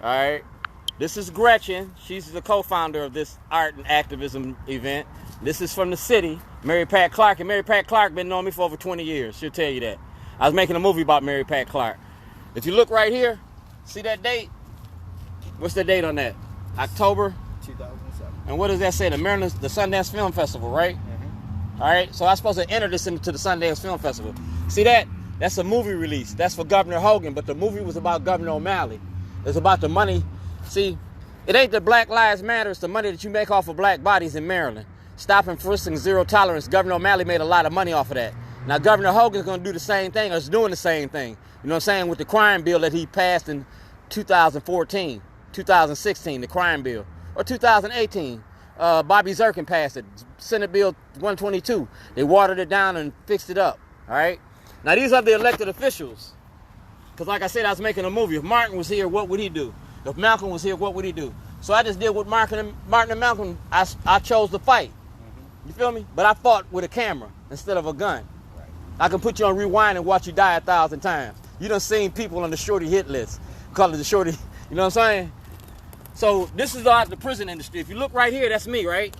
All right. This is Gretchen. She's the co-founder of this art and activism event. This is from the city, Mary Pat Clark. And Mary Pat Clark been knowing me for over 20 years. She'll tell you that. I was making a movie about Mary Pat Clark. If you look right here, see that date? What's the date on that? October 2007. And what does that say? The Sundance Film Festival, right? Mm-hmm. All right. So I was supposed to enter this into the Sundance Film Festival. See that? That's a movie release. That's for Governor Hogan, but the movie was about Governor O'Malley. It's about the money. See, it ain't the Black Lives Matter. It's the money that you make off of black bodies in Maryland. Stop and frisk and zero tolerance. Governor O'Malley made a lot of money off of that. Now, Governor Hogan's going to do the same thing, or is doing the same thing. You know what I'm saying? With the crime bill that he passed in 2014, 2016, the crime bill. Or 2018. Bobby Zirkin passed it. Senate Bill 122. They watered it down and fixed it up. All right? Now, these are the elected officials. Because like I said, I was making a movie. If Martin was here, what would he do? If Malcolm was here, what would he do? So I just did what Martin and Malcolm, I chose to fight. You feel me? But I fought with a camera instead of a gun. Right. I can put you on rewind and watch you die 1,000 times. You done seen people on the shorty hit list. Call it the shorty, you know what I'm saying? So this is the prison industry. If you look right here, that's me, right?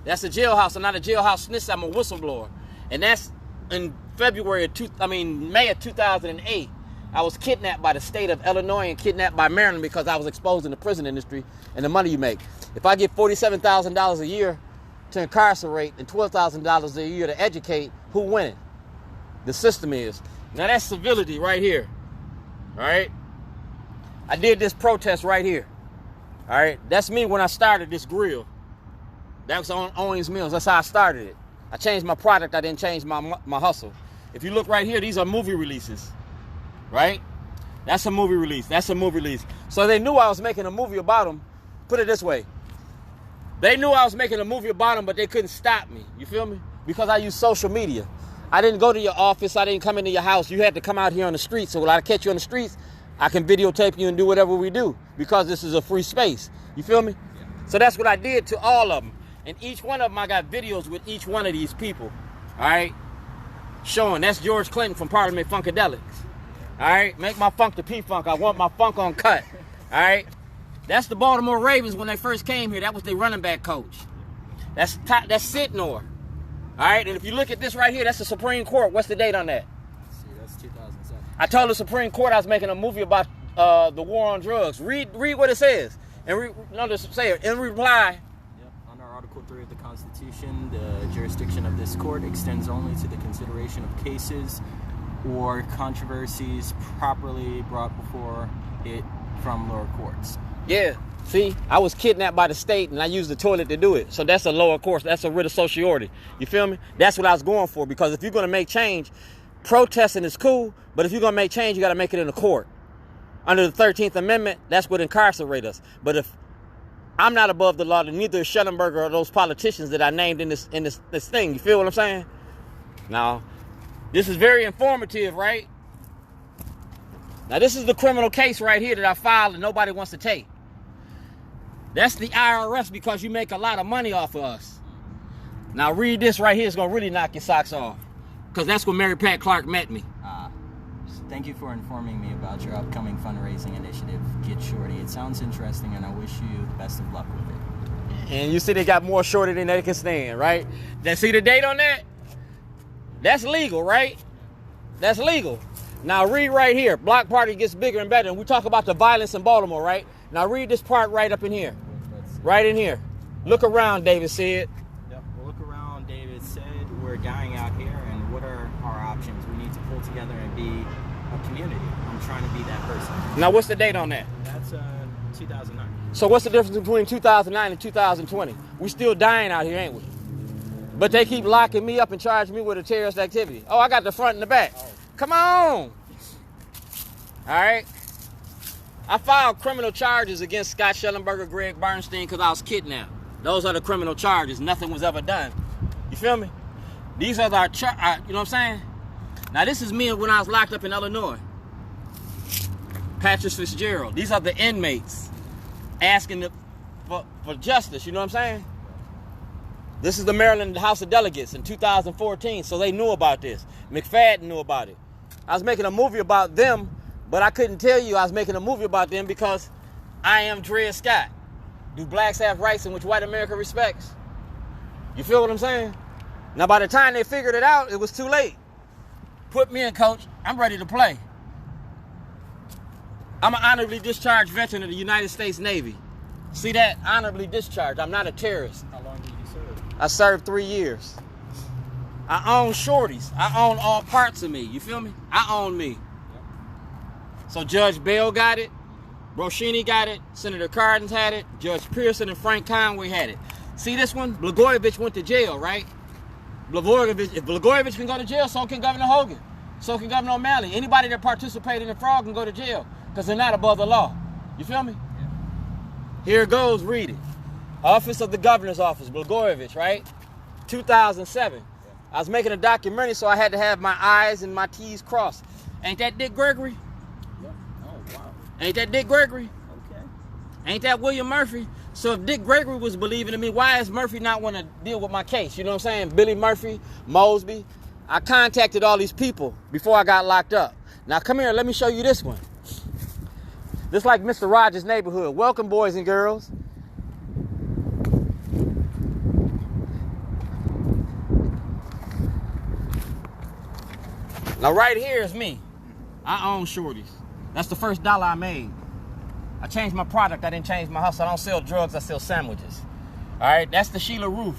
That's a jailhouse. I'm not a jailhouse snitch, I'm a whistleblower. And that's in May of 2008. I was kidnapped by the state of Illinois and kidnapped by Maryland because I was exposed in the prison industry and the money you make. If I get $47,000 a year to incarcerate and $12,000 a year to educate, who winning? The system is. Now that's civility right here. All right? I did this protest right here. All right? That's me when I started this grill. That was on Owings Mills. That's how I started it. I changed my product. I didn't change my hustle. If you look right here, these are movie releases. Right? That's a movie release. That's a movie release. So they knew I was making a movie about them. Put it this way. They knew I was making a movie about them, but they couldn't stop me. You feel me? Because I use social media. I didn't go to your office. I didn't come into your house. You had to come out here on the streets. So when I catch you on the streets, I can videotape you and do whatever we do because this is a free space. You feel me? Yeah. So that's what I did to all of them. And each one of them, I got videos with each one of these people. All right? Showing. That's George Clinton from Parliament Funkadelics. All right, make my funk the P-Funk. I want my funk on cut. All right, that's the Baltimore Ravens when they first came here. That was their running back coach. That's Sitnor. All right, and if you look at this right here, that's the Supreme Court. What's the date on that? Let's see, that's 2007. I told the Supreme Court I was making a movie about the war on drugs. Read what it says, and in reply. Yep. Under Article 3 of the Constitution, the jurisdiction of this court extends only to the consideration of cases or controversies properly brought before it from lower courts. Yeah. See, I was kidnapped by the state and I used the toilet to do it. So that's a lower court. That's a writ of certiorari. You feel me? That's what I was going for. Because if you're going to make change, protesting is cool. But if you're going to make change, you got to make it in the court. Under the 13th Amendment, that's what incarcerate us. But if I'm not above the law, then neither is Schellenberger or those politicians that I named in this thing. You feel what I'm saying? Now, this is very informative, right? Now, this is the criminal case right here that I filed and nobody wants to take. That's the IRS because you make a lot of money off of us. Now, read this right here. It's going to really knock your socks off. Because that's when Mary Pat Clark met me. Thank you for informing me about your upcoming fundraising initiative, Get Shorty. It sounds interesting, and I wish you the best of luck with it. And you see they got more shorty than they can stand, right? See the date on that? That's legal, right? That's legal. Now read right here. Block party gets bigger and better. And we talk about the violence in Baltimore, right? Now read this part right up in here. Right in here. Look around, David said. Yep. Well, look around, David said. We're dying out here, and what are our options? We need to pull together and be a community. I'm trying to be that person. Now what's the date on that? That's 2009. So what's the difference between 2009 and 2020? We still dying out here, ain't we? But they keep locking me up and charging me with a terrorist activity. Oh, I got the front and the back. Oh. Come on. All right. I filed criminal charges against Scott Schellenberger, Greg Bernstein, because I was kidnapped. Those are the criminal charges. Nothing was ever done. You feel me? These are our, you know what I'm saying? Now, this is me when I was locked up in Illinois. Patrick Fitzgerald. These are the inmates asking for justice. You know what I'm saying? This is the Maryland House of Delegates in 2014, so they knew about this. McFadden knew about it. I was making a movie about them, but I couldn't tell you I was making a movie about them because I am Dred Scott. Do blacks have rights in which white America respects? You feel what I'm saying? Now, by the time they figured it out, it was too late. Put me in, coach. I'm ready to play. I'm an honorably discharged veteran of the United States Navy. See that? Honorably discharged. I'm not a terrorist. How long did you serve? I served 3 years. I own shorties. I own all parts of me. You feel me? I own me. Yep. So Judge Bell got it. Roshini got it. Senator Cardin had it. Judge Pearson and Frank Conway had it. See this one? Blagojevich went to jail, right? If Blagojevich can go to jail, so can Governor Hogan. So can Governor O'Malley. Anybody that participated in fraud can go to jail because they're not above the law. You feel me? Yeah. Here it goes. Read it. Office of the Governor's Office, Blagojevich, right? 2007. Yeah. I was making a documentary, so I had to have my I's and my T's crossed. Ain't that Dick Gregory? Yeah. Oh, wow. Ain't that Dick Gregory? Okay. Ain't that William Murphy? So if Dick Gregory was believing in me, why is Murphy not want to deal with my case? You know what I'm saying? Billy Murphy, Mosby. I contacted all these people before I got locked up. Now come here, let me show you this one. This like Mr. Rogers' Neighborhood. Welcome, boys and girls. Now right here is me. I own shorties. That's the first dollar I made. I changed my product. I didn't change my hustle. I don't sell drugs. I sell sandwiches. All right, that's the Sheila Roof.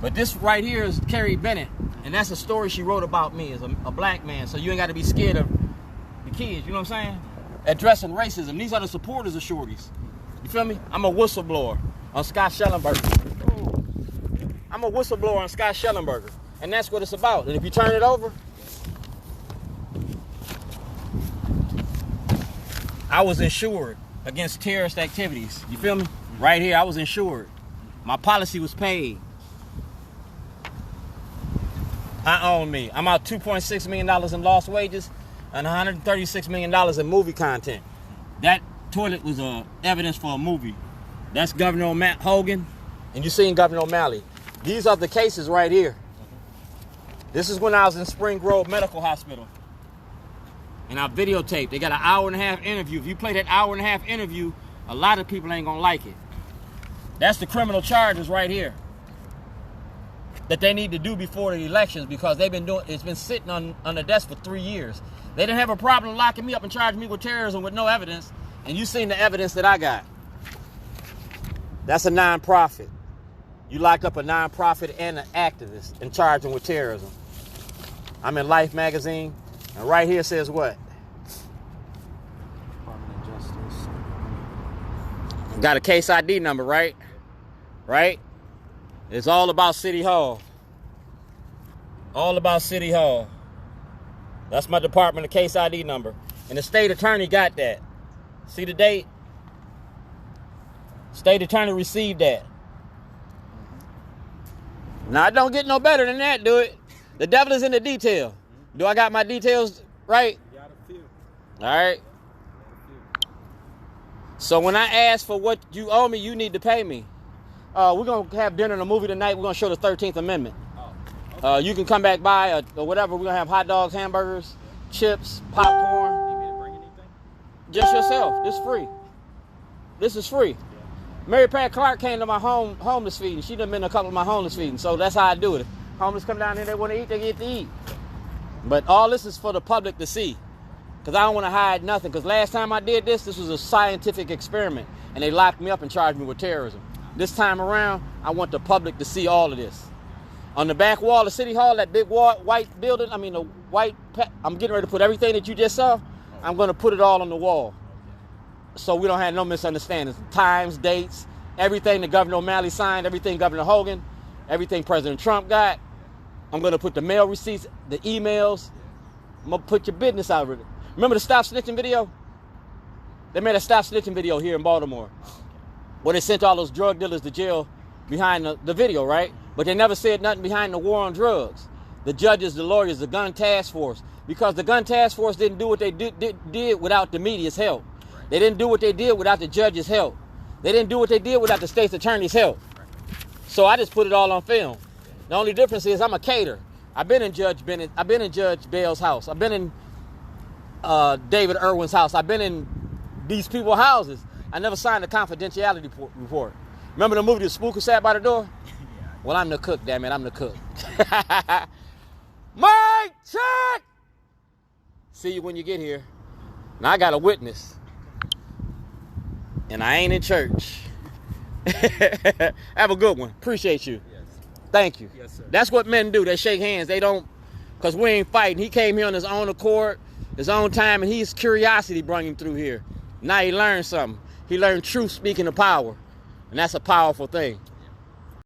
But this right here is Carrie Bennett, and that's a story she wrote about me as a black man. So you ain't got to be scared of the kids. You know what I'm saying? Addressing racism. These are the supporters of shorties. You feel me? I'm a whistleblower on Scott Schellenberger. I'm a whistleblower on Scott Schellenberger, and that's what it's about. And if you turn it over, I was insured against terrorist activities. You feel me? Right here, I was insured. My policy was paid. I own me. I'm out $2.6 million in lost wages and $136 million in movie content. That toilet was evidence for a movie. That's Governor Hogan, and you seen Governor O'Malley. These are the cases right here. This is when I was in Spring Grove Medical Hospital. And I videotaped. They got an hour-and-a-half interview. If you play that hour-and-a-half interview, a lot of people ain't gonna like it. That's the criminal charges right here that they need to do before the elections because they've been doing. It's been sitting on the desk for 3 years. They didn't have a problem locking me up and charging me with terrorism with no evidence. And you seen the evidence that I got. That's a nonprofit. You locked up a nonprofit and an activist and charged them with terrorism. I'm in Life magazine. And right here says what? Department of Justice. Got a case ID number, right? Right? It's all about City Hall. All about City Hall. That's my department of case ID number. And the state attorney got that. See the date? State attorney received that. Now, it don't get no better than that, do it? The devil is in the detail. Do I got my details right? You got a few. All right. So when I ask for what you owe me, you need to pay me. We're going to have dinner and a movie tonight. We're going to show the 13th Amendment. Oh, okay. You can come back by or whatever. We're going to have hot dogs, hamburgers, chips, popcorn. Need me to bring anything? Just yourself. This is free. This is free. Yeah. Mary Pat Clark came to my homeless feeding. She done been to a couple of my homeless feeding. So that's how I do it. If homeless come down here, they want to eat, they get to eat. But all this is for the public to see. Because I don't want to hide nothing. Because last time I did this was a scientific experiment. And they locked me up and charged me with terrorism. This time around, I want the public to see all of this. On the back wall of City Hall, that big white building, I'm getting ready to put everything that you just saw, I'm going to put it all on the wall. So we don't have no misunderstandings. Times, dates, everything that Governor O'Malley signed, everything Governor Hogan, everything President Trump got. I'm going to put the mail receipts, the emails. I'm going to put your business out with it. Remember the Stop Snitching video? They made a Stop Snitching video here in Baltimore where they sent all those drug dealers to jail behind the video, right? But they never said nothing behind the war on drugs. The judges, the lawyers, the gun task force. Because the gun task force didn't do what they did without the media's help. They didn't do what they did without the judge's help. They didn't do what they did without the state's attorney's help. So I just put it all on film. The only difference is I'm a caterer. I've been in Judge Bell's house. I've been in David Irwin's house. I've been in these people's houses. I never signed a confidentiality report. Remember the movie The Spook Who Sat by the Door? Yeah. Well, I'm the cook, damn it. I'm the cook. Mike, check! See you when you get here. Now I got a witness. And I ain't in church. Have a good one. Appreciate you. Yes. Thank you. Yes, sir. That's what men do. They shake hands. They don't, because we ain't fighting. He came here on his own accord, his own time, and his curiosity brought him through here. Now he learned something. He learned truth speaking to power. And that's a powerful thing.